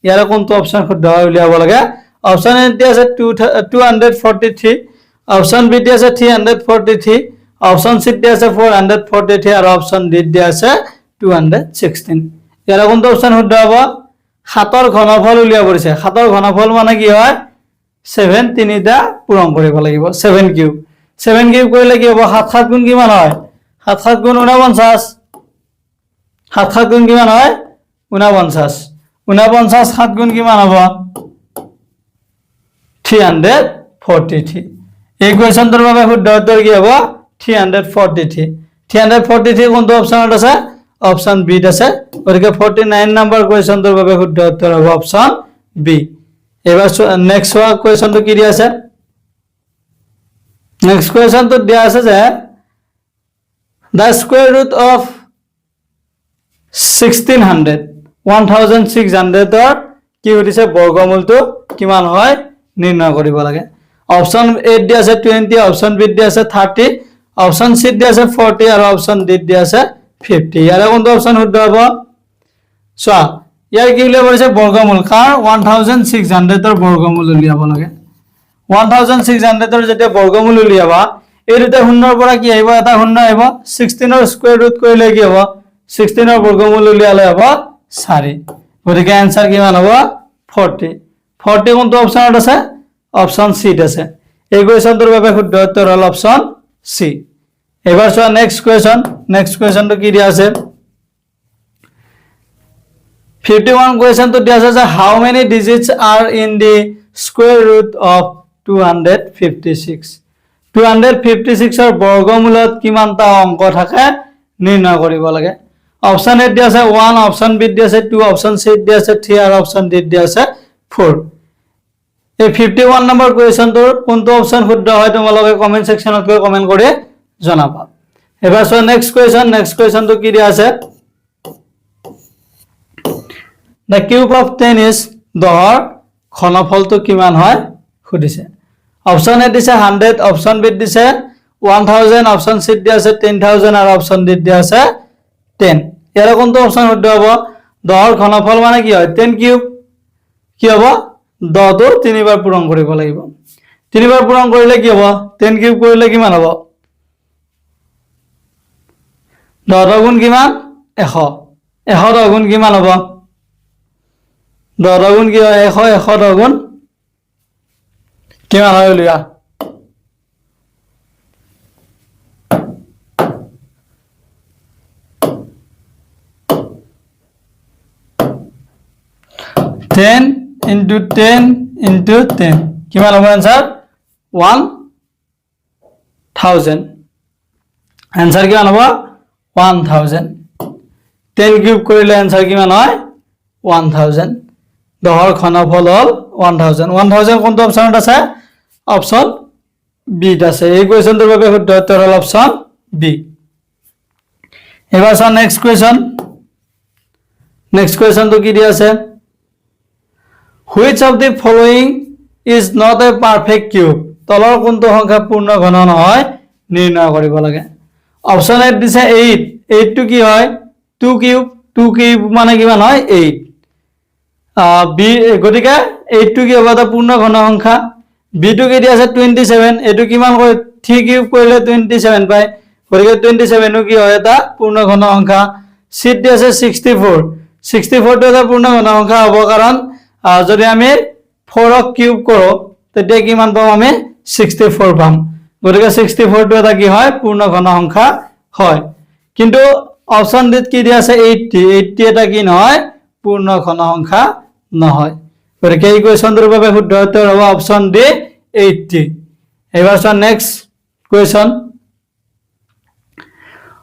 ইয়াৰ কোনটো অপশন শুদ্ধ হয় উলিয়াব লাগে। অপশন এ তে আছে 243, অপশন বি তে আছে 343, অপশন সি তে আছে 443 আৰু অপশন ডি তে আছে 216। ইয়াৰ কোনটো অপশন শুদ্ধ হ'ব 7ৰ ঘনফল উলিয়াব দিছে। 7ৰ ঘনফল মানে কি হয় 7 তিনিটা পূৰণ কৰিব লাগিব 7 কিউব। 7 কিউব কৰিলে কি হ'ব 7 7 গুণ কিমান হয় 7 7 গুণ 49। 7 7 গুণ কিমান হয় 49। 49 7 গুণ কিমান হ'ব 343। এই কোৱেশ্যনটোৰ বাবে শুদ্ধ উত্তৰ কি হ'ব 343। 343 কোনটো অপশনত আছে অপশন বি ত আছে, গতিকে 49 নম্বৰ কোৱেশ্যনটোৰ বাবে শুদ্ধ উত্তৰ হ'ব অপশন বি। এবাৰ নেক্সট কোৱেশ্যনটো কি দিয়া আছে। নেক্সট কোৱেশ্যনটো দিয়া আছে যে the square root of 1600 1600 কি সুধিছে বৰ্গমূলটো কিমান হয় নিৰ্ণয় কৰিব লাগে। অপশন এ দি আছে 20, অপশন বি দি আছে 30, অপশন সি দি আছে 40 আৰু অপশন ডি দি আছে 50। ইয়াৰ কোনটো অপশন শুদ্ধ হ'ব চোৱা ইয়াৰ কি উলিয়াব আছে বৰ্গমূল কাৰ 1600 ৰ বৰ্গমূল উলিয়াব লাগে। 1600 ৰ যেতিয়া বৰ্গমূল উলিয়াবা এই দুটা শূন্যৰ পৰা কি আহিব এটা শূন্য আহিব। 16 ৰ স্কয়াৰ ৰুট কৰিলে কি হ'ব 16 ৰ বৰ্গমূল উলিয়ালে হ'ব 4, গতিকে आंसर কিমান হ'ব 40। 40 কোনটো অপশনত আছে অপশন সি ত আছে। এই কোৱেশ্যনটোৰ বাবে শুদ্ধ উত্তৰ হ'ল অপশন সি। এবাৰ চোৱা নেক্সট কোৱেশ্যন। নেক্সট কোৱেশ্যনটো কি দিয়া আছে 51 কোৱেশ্যনটো দিয়া আছে যে how many digits are in the square root of 256। 256 ৰ বৰ্গমূলত কিমানটা অংক থাকে নিৰ্ণয় কৰিব লাগে। অপশন এ দি আছে 1, অপশন বি দি আছে 2, অপশন সি দি আছে 3 আৰু অপশন ডি দি আছে 4। এই 51 নম্বৰ কোৱেশ্যনটোৰ কোনটো অপশন শুদ্ধ হয় তোমালোকে কমেন্ট সেকশনত গৈ কমেন্ট কৰি জনাবা। এবাৰ চোৱা নেক্সট কোৱেশ্যন। নেক্সট কোৱেশ্যনটো কি দিয়া আছে the cube of 10 is 10ৰ ঘনফলটো কিমান হয় সুধিছে। অপশন এ দিছে 100, অপশন বি দিছে 1000, অপশন সি দি আছে 10000 আৰু অপশন ডি দি আছে 10। ইয়াৰ কোনটো অপশন শুদ্ধ হ'ব 10ৰ ঘনফল মানে কি হয় 10 কিউব। কি হ'ব 10 টো 3 বাৰ পূৰণ কৰিব লাগিব। 3 বাৰ পূৰণ কৰিলে কি হ'ব 10 কিউব কৰিলে কিমান হ'ব 10 গুণ কিমান 100। 100 গুণ কিমান হ'ব 10 গুণ কি হয় 100। 100 গুণ কিমান হয় উলিয়া 10 into 10 into 10 কিমান হ'ব आंसर 1000। आंसर কিমান হ'ব 1000। 10 কিউব কৰিলে आंसर কিমান হয় 1000। 10ৰ ঘনফল হ'ল 1000। 1000 কোনটো অপশনত আছে অপশন বি ত আছে। এই কোৱেশ্যনটোৰ বাবে শুদ্ধ উত্তৰ হ'ল অপশন বি। এবাৰ চোৱা নেক্সট কোৱেশ্যন। নেক্সট কোৱেশ্যনটো কি দিয়া আছে which of the following is not a perfect cube। তলৰ কোনটো সংখ্যা পূৰ্ণ ঘন নহয় নিৰ্ণয় কৰিব লাগে। অপশন এ দিছে 8। 8 টো কি হয় 2 কিউব। 2 কিউব মানে কিমান হয় 8। বি গতিকে 8 টো কি হ'ব এটা পূৰ্ণ ঘন সংখ্যা। b2 কি দিয়া আছে 27 এটো কিমান কয় 3 কিউব কৰিলে 27 পায় গতিকে 27 ও কি হয় এটা পূৰ্ণ ঘন সংখ্যা c দিয়া আছে 64 64 টো এটা পূৰ্ণ ঘন সংখ্যা হ'ব কাৰণ যদি আমি 4 ক কিউব কৰো তেতিয়া কিমান পাম আমি 64 পাম গতিকে 64 টো এটা কি হয় পূৰ্ণ ঘন সংখ্যা হয় কিন্তু অপচন ডিত কি দিয়া আছে 80 80 এটা কি নহয় পূৰ্ণ ঘন সংখ্যা নহয় গতিকে এই কোৱেশ্যনটোৰ বাবে শুদ্ধ উত্তৰ হ'ব অপচন ডি 80 এবাৰ চোৱা next question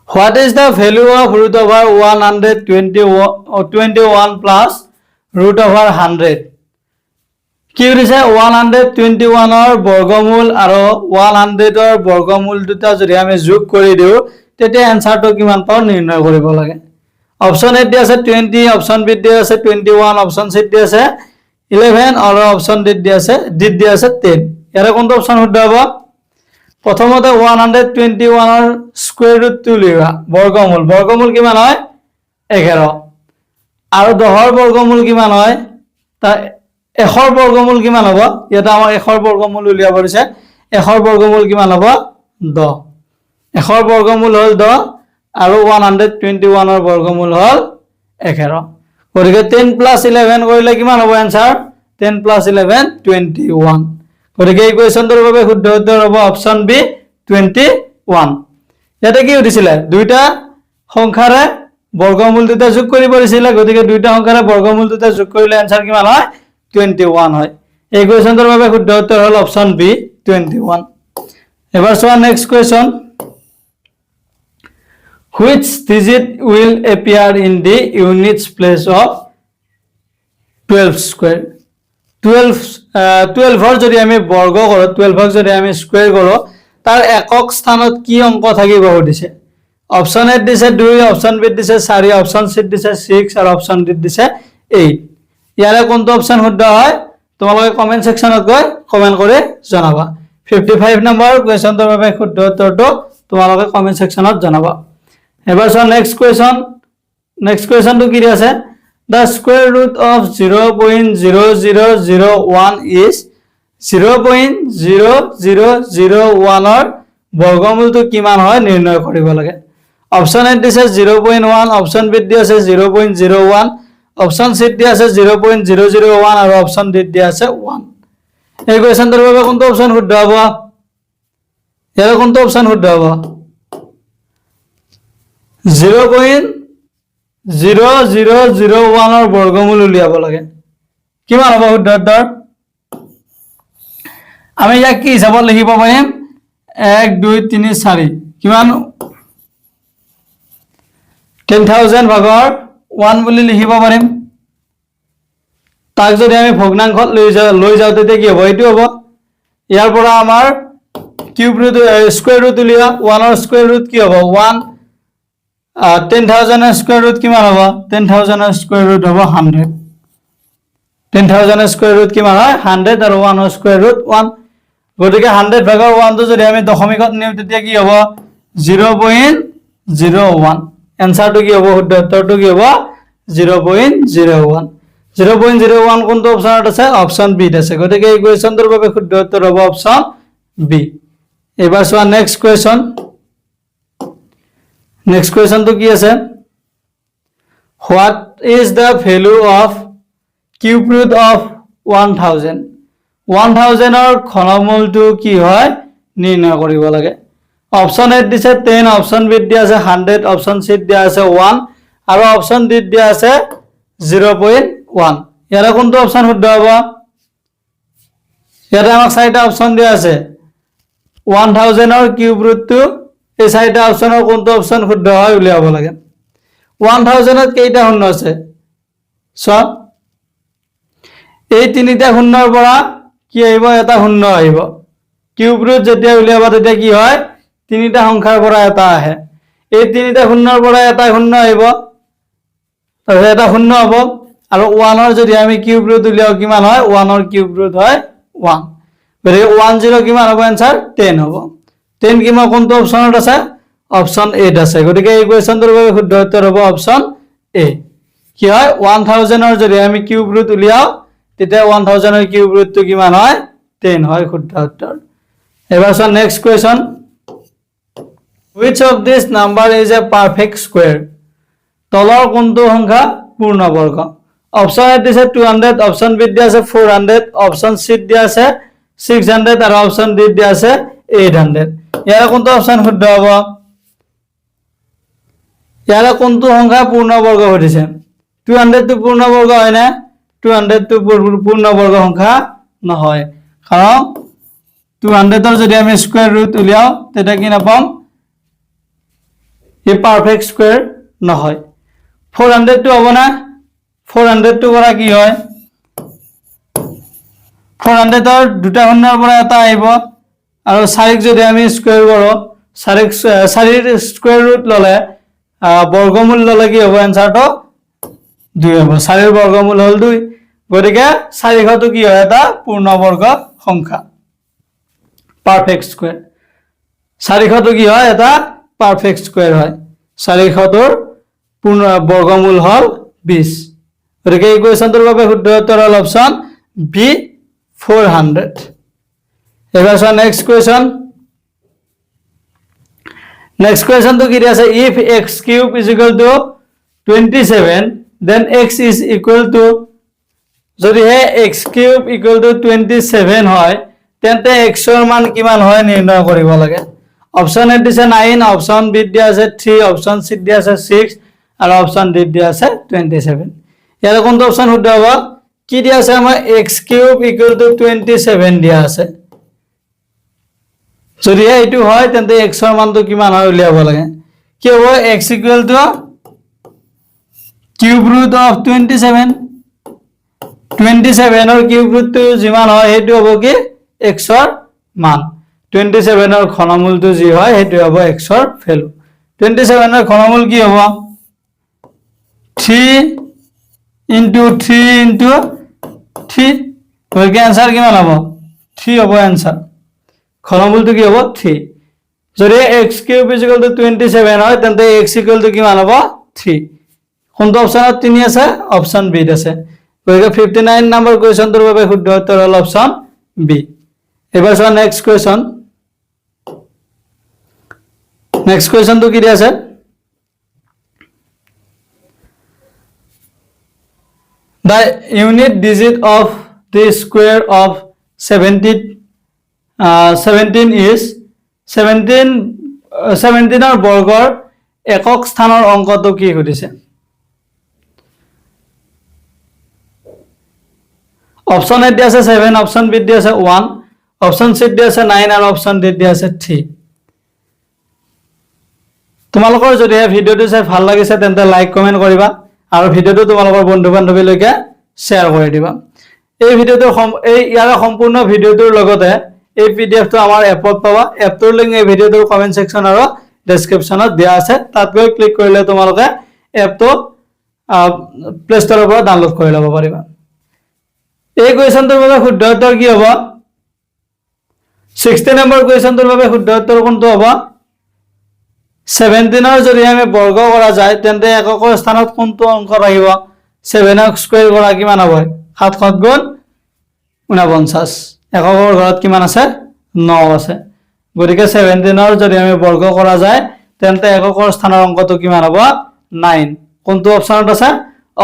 What is the value of root over 121 plus root over 100? কি হৈছে 121 ৰ বৰ্গমূল আৰু 100 ৰ বৰ্গমূল দুটা যদি আমি যোগ কৰি দিও তেতিয়া আনসাৰটো কিমান পাও নিৰ্ণয় কৰিব লাগে অপচন এ দিয়া আছে 20 অপচন বি দিয়া আছে 21 অপচন সি দিয়া আছে 11 আৰু অপচন ডি দিয়া আছে 10 ইয়াৰে কোনটো অপচন শুদ্ধ হ'ব প্ৰথমতে 121 ৰ স্কয়াৰ ৰুট টো লিখা বৰ্গমূল কিমান হয় 11 আৰু 10 ৰ বৰ্গমূল কিমান হয় তা 1 ৰ বৰ্গমূল কিমান হ'ব এটা আমাৰ 1 ৰ বৰ্গমূল উলিয়া পৰিছে 1 ৰ বৰ্গমূল কিমান হ'ব 10 1 ৰ বৰ্গমূল হ'ল 10 আৰু 121 ৰ বৰ্গমূল হ'ল 11 গতিকে 10 + 11 কৰিলে কিমান হ'ব आंसर 10 + 11 21 গতিকে এই কোৱেশ্যনটোৰ বাবে শুদ্ধ উত্তৰ হ'ব অপচন বি 21 ইয়াতে কি উঠিছিলে দুইটা সংখ্যাৰে বৰ্গমূল দুটা যোগ কৰিব দিছিলে গতিকে দুইটা সংখ্যাৰে বৰ্গমূল দুটা যোগ কৰিলে आंसर কিমান হয় 21 হয় এই কোৱেশ্যনটোৰ বাবে শুদ্ধ উত্তৰ হ'ল অপচন বি 21 এবাৰ চোৱা next question Which digit will appear in the units place of 12 square 12 ৰ যদি আমি বৰ্গ কৰো 12 ক যদি আমি স্কয়াৰ কৰো তাৰ একক স্থানত কি অংক থাকিব দিছে অপচন এ দিছে 2 অপচন বি দিছে 4 অপচন সি দিছে 6 আৰু অপচন ডি দিছে 8 ইয়াৰে কোনটো অপচন শুদ্ধ হয় তোমালোকে কমেন্ট সেকশনত গৈ কমেন্ট কৰি জনাবা 55 নম্বৰ কোৱেশ্যনটোৰ বাবে শুদ্ধ উত্তৰটো তোমালোকে কমেন্ট সেকশনত জনাবা এবাৰ চোৱা নেক্সট কোৱেশ্যনটো কি আছে The square root of 0.0001 is 0.0001 ৰ বৰ্গমূলটো কিমান হয় নিৰ্ণয় কৰিব লাগে অপচন এ দিছে 0.1 অপচন বি দিছে 0.01 অপচন সি দিছে 0.001 আৰু অপচন ডি দিছে 1 এই কোৱেশ্যনটোৰ বাবে কোনটো অপচন শুদ্ধ হ'ব ইয়াৰ কোনটো অপচন শুদ্ধ হ'ব 0.0001 ৰ বৰ্গমূল উলিয়াব লাগে কিমান হ'ব শুদ্ধ উত্তৰ আমি ইয়াক কি হিচাপত লিখিব পাৰিম 1 2 3 4 কিমান 10000 ভাগৰ 1 বুলি লিখিব পাৰিম তাক যদি আমি ভগ্নাংশত লৈ যাও তেতিয়া কি হ'ব এইটো হ'ব ইয়াৰ পৰা আমাৰ কিউব ৰুট স্কয়াৰ ৰুট উলিয়া 1 ৰ স্কয়াৰ ৰুট কি হ'ব 1 10,000 স্কয়াৰ ৰুট কিমান হ'ব 10,000 স্কয়াৰ ৰুট হ'ব 100 10,000 স্কয়াৰ ৰুট কিমান হয় 100 আৰু 1 ৰ স্কয়াৰ ৰুট 1 গতিকে 100 ভাগৰ 1 টো যদি আমি দশমিকত নিও তেতিয়া কি হ'ব 0.01 आंसरটো কি হ'ব শুদ্ধ উত্তৰটো কি হ'ব 0.01 0.01 কোনটো অপচনত আছে অপচন বি আছে গতিকে এই কোৱেশ্যনটোৰ বাবে শুদ্ধ উত্তৰ হ'ব অপচন বি এবাৰ চোৱা নেক্সট কোৱেশ্যন তো কি আছে What is the value of cube root of 1000 1000 ৰ ঘনমূলটো কি হয় নিৰ্ণয় কৰিব লাগে অপচন এ দিছে 10 অপচন বি দিয়া আছে 100 অপচন সি দিয়া আছে 1 আৰু অপচন ডি দিয়া আছে 0.1 ইয়াৰে কোনটো অপচন শুদ্ধ হ'ব ইয়াতে আমাক চাৰিটা অপচন দিয়া আছে 1000 ৰ কিউব ৰুটটো এই চাৰিটা অপচনৰ কোনটো অপচন শুদ্ধ হয় উলিয়াব লাগে 1000 ত কেইটা শূন্য আছে সব এই তিনিটা শূন্যৰ পৰা কি আহিব এটা শূন্য আহিব কিউব ৰুট যেতিয়া উলিয়াব তেতিয়া কি হয় তিনিটা সংখ্যাৰ পৰা এটা আহে এই তিনিটা শূন্যৰ পৰা এটা শূন্য আহিব তাহলে এটা শূন্য হ'ব আৰু 1 ৰ যদি আমি কিউব ৰুট উলিয়াও কিমান হয় 1 ৰ কিউব ৰুট হয় 1 গতিকে 10 কিমান হ'ব आंसर 10 হ'ব 10 কিমান কোনটো অপচনত আছে অপচন এ আছে গতিকে এই কোৱেশ্যনটোৰ বাবে শুদ্ধ উত্তৰ হ'ব অপচন এ কি হয় 1000 ৰ যদি আমি কিউব ৰুট উলিয়াও তেতিয়া 1000 ৰ কিউব ৰুটটো কিমান হয় 10 হয় শুদ্ধ উত্তৰ এবাৰ চোৱা next question which of this number is a perfect square তলৰ কোনটো সংখ্যা পূৰ্ণবৰ্গ অপচন এ দিছে 200 অপচন বি দিয়া আছে 400 অপচন সি দিয়া আছে 600 আৰু অপচন ডি দিয়া আছে 800 ইয়াৰ কোনটো অপচন শুদ্ধ হ'ব ইয়াৰ কোনটো সংখ্যা পূৰ্ণবৰ্গ হৈছে 200 টো পূৰ্ণবৰ্গ হয় না 200 টো পূৰ্ণবৰ্গ সংখ্যা নহয় কাৰণ 200 ৰ যদি আমি স্কয়াৰ ৰুট উলিয়াও তেতিয়া কি নাপাম এই পাৰফেক্ট স্কয়াৰ নহয় 400 টো হ'ব না 400 টো পৰা কি হয় 400 ৰ দুটা শূন্যৰ পৰা এটা আহিব আৰু 4 যদি আমি স্কয়াৰ কৰো 4 স্কয়াৰ ৰুট ললে বৰ্গমূল ললে কি হ'ব आंसरটো 2 হ'ব 4 ৰ বৰ্গমূল হল 2 গতিকে 400 টো কি হয় এটা পূৰ্ণবৰ্গ সংখ্যা পাৰফেক্ট স্কয়াৰ 400 টো কি হয় এটা পাৰফেক্ট স্কয়াৰ হয় 400 টোৰ পূৰ্ণ বৰ্গমূল হল 20 গতিকে এই কোৱেশ্চনটোৰ বাবে শুদ্ধ উত্তৰ হল অপচন বি 400 এবাৰ চোৱা নেক্সট কোৱেশ্চন নেক্সট কোৱেশ্চনটো কি আছে if x cube is equal to 27 then x is equal to যদি হে x cube equal to 27 হয় তেন্তে x ৰ মান কিমান হয় নিৰ্ণয় কৰিব লাগে অপচন এ দিছে 9 অপচন বি দিয়া আছে 3 অপচন সি দিয়া আছে 6 আৰু অপচন ডি দিয়া আছে 27 ইয়াৰ কোনটো অপচন শুদ্ধ হ'ব কি দিয়া আছে আমাৰ x cube equal to 27 দিয়া আছে যদি এইটো হয় তেন্তে x ৰ মানটো কিমান হয় উলিয়াব লাগে কি হ'ব x equal to cube root of 27 27 ৰ কিউব ৰুটটো যিমান হয় হেতু হ'ব কি x ৰ মান 27 ৰ ঘনমূলটো যি হয় হেতু হ'ব x ৰ ভ্যালু 27 ৰ ঘনমূল কি হ'ব 3 into 3 into 3 গতিকে आंसर কিমান হ'ব 3 হ'ব आंसर ঘনমূলটো কি হ'ব 3 যদি x cube is equal to 27 হয় তেন্তে x equal to কিমান হ'ব 3 কোনটো অপচনত 3 আছে অপচন বি আছে গতিকে 59 নম্বৰ কোৱেশ্চনটোৰ বাবে শুদ্ধ উত্তৰ হল অপচন বি এবাৰ চোৱা নেক্সট কোৱেশ্চন নেক্সট কোৱেশ্চনটো কি দিয়া আছে the unit digit of the square of 17 is 17 ৰ বৰ্গৰ একক স্থানৰ অংকটো কি হৈছে অপচন এ দিয়া আছে 7 অপচন বি দিয়া আছে 1 অপচন সি দিয়া আছে 9 আৰু অপচন ডি দিয়া আছে 3 তোমালোকৰ যদি এই ভিডিওটো চাই ভাল লাগিছে তেন্তে লাইক কমেন্ট কৰিবা আৰু ভিডিওটো তোমালোকৰ বন্ধু বান্ধৱীলৈকে শেয়াৰ কৰি দিবা এই ভিডিওটো এই ইয়াৰ সম্পূৰ্ণ ভিডিওটোৰ লগতে এই পিডিএফটো আমাৰ এপত পাবা এপটোৰ লিংক এই ভিডিওটোৰ কমেন্ট সেকশন আৰু ডেসক্ৰিপচনত দিয়া আছে তাত গৈ ক্লিক কৰিলে তোমালোকে এপটো প্লে ষ্টৰৰ পৰা ডাউনলোড কৰি ল'ব পাৰিবা এই কোৱেশ্চনটোৰ বাবে শুদ্ধ উত্তৰ কি হ'ব 60 নম্বৰ কোৱেশ্চনটোৰ বাবে শুদ্ধ উত্তৰ কোনটো হ'ব 17 ৰ যদি আমি বৰ্গ কৰা যায় তেন্তে এককৰ স্থানত কোনটো অংক আহিব 7 ক স্কয়াৰ কৰা কিমান হ'ব 7 7 গুণ 49 এককৰ ঘৰত কিমান আছে 9 আছে গতিকে 17 ৰ যদি আমি বৰ্গ কৰা যায় তেন্তে এককৰ স্থানৰ অংকটো কিমান হ'ব 9 কোনটো অপচনত আছে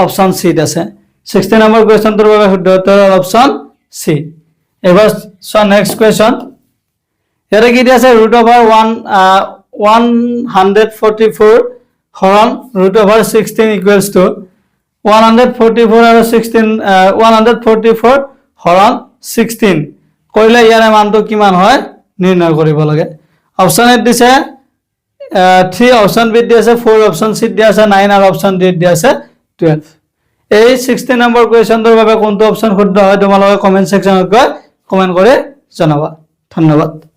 অপচন সি আছে 60 নম্বৰ কোৱেশ্চনটোৰ বাবে শুদ্ধ উত্তৰ হ'ল অপচন সি এবাৰ সো নেক্সট কোৱেশ্চন ইয়াতে কি দিয়া আছে √144 হৰণ √16 equals to 144 আৰু 16 144 হৰণ 16 কৰিলে ইয়াৰ মানটো কিমান হয় নিৰ্ণয় কৰিব লাগে অপচন এ দিছে 3 অপচন বি দিছে 4 অপচন সি দিছে 9 আৰু অপচন ডি দিছে 12 এই 60 নম্বৰ কোৱেশ্চনটোৰ বাবে কোনটো অপচন শুদ্ধ হয় তোমালোকে কমেন্ট সেকশনত গৈ কমেন্ট কৰি জনাবা ধন্যবাদ